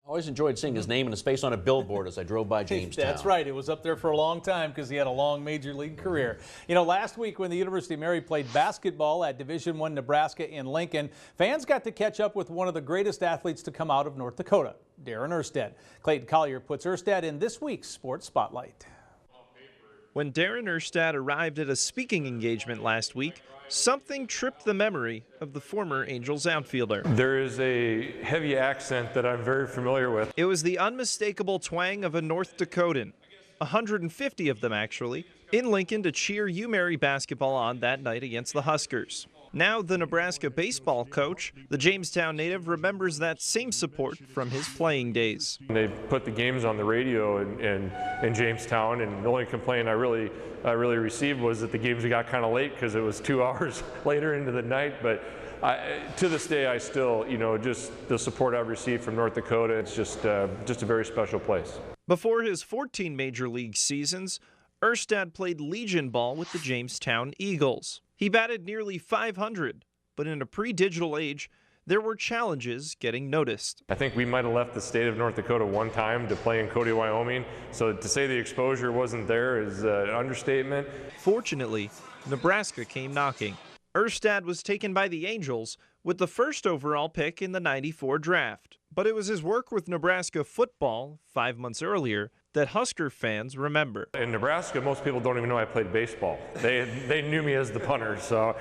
I always enjoyed seeing his name and his face on a billboard as I drove by Jamestown. That's right. It was up there for a long time because he had a long major league career. You know, last week when the University of Mary played basketball at Division I Nebraska in Lincoln, fans got to catch up with one of the greatest athletes to come out of North Dakota, Darren Erstad. Clayton Collier puts Erstad in this week's Sports Spotlight. When Darren Erstad arrived at a speaking engagement last week, something tripped the memory of the former Angels outfielder. There is a heavy accent that I'm very familiar with. It was the unmistakable twang of a North Dakotan, 150 of them actually, in Lincoln to cheer UMary basketball on that night against the Huskers. Now the Nebraska baseball coach, the Jamestown native remembers that same support from his playing days. They put the games on the radio in Jamestown, and the only complaint I really received was that the games got kind of late because it was 2 hours later into the night. But to this day, I still, just the support I've received from North Dakota, it's just a very special place. Before his 14 major league seasons, Erstad played Legion ball with the Jamestown Eagles. He batted nearly .500, but in a pre-digital age, there were challenges getting noticed. I think we might have left the state of North Dakota one time to play in Cody, Wyoming, so to say the exposure wasn't there is an understatement. Fortunately, Nebraska came knocking. Erstad was taken by the Angels with the first overall pick in the '94 draft. But it was his work with Nebraska football 5 months earlier that Husker fans remember. In Nebraska, most people don't even know I played baseball. They knew me as the punter, so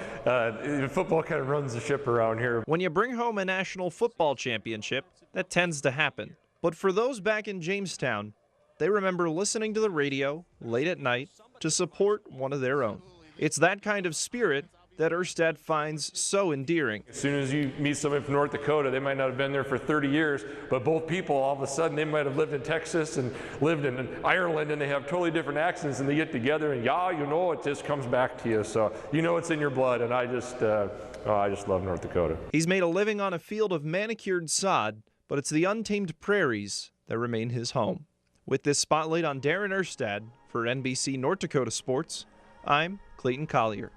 football kind of runs the ship around here. When you bring home a national football championship, that tends to happen. But for those back in Jamestown, they remember listening to the radio late at night to support one of their own. It's that kind of spirit that Erstad finds so endearing. As soon as you meet somebody from North Dakota, they might not have been there for 30 years, but both people, all of a sudden, they might have lived in Texas and lived in Ireland, and they have totally different accents, and they get together, and it just comes back to you. So it's in your blood, and I just love North Dakota. He's made a living on a field of manicured sod, but it's the untamed prairies that remain his home. With this spotlight on Darren Erstad for NBC North Dakota Sports, I'm Clayton Collier.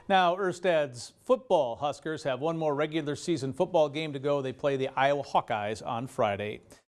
Now, Erstad's football Huskers have one more regular season football game to go. They play the Iowa Hawkeyes on Friday.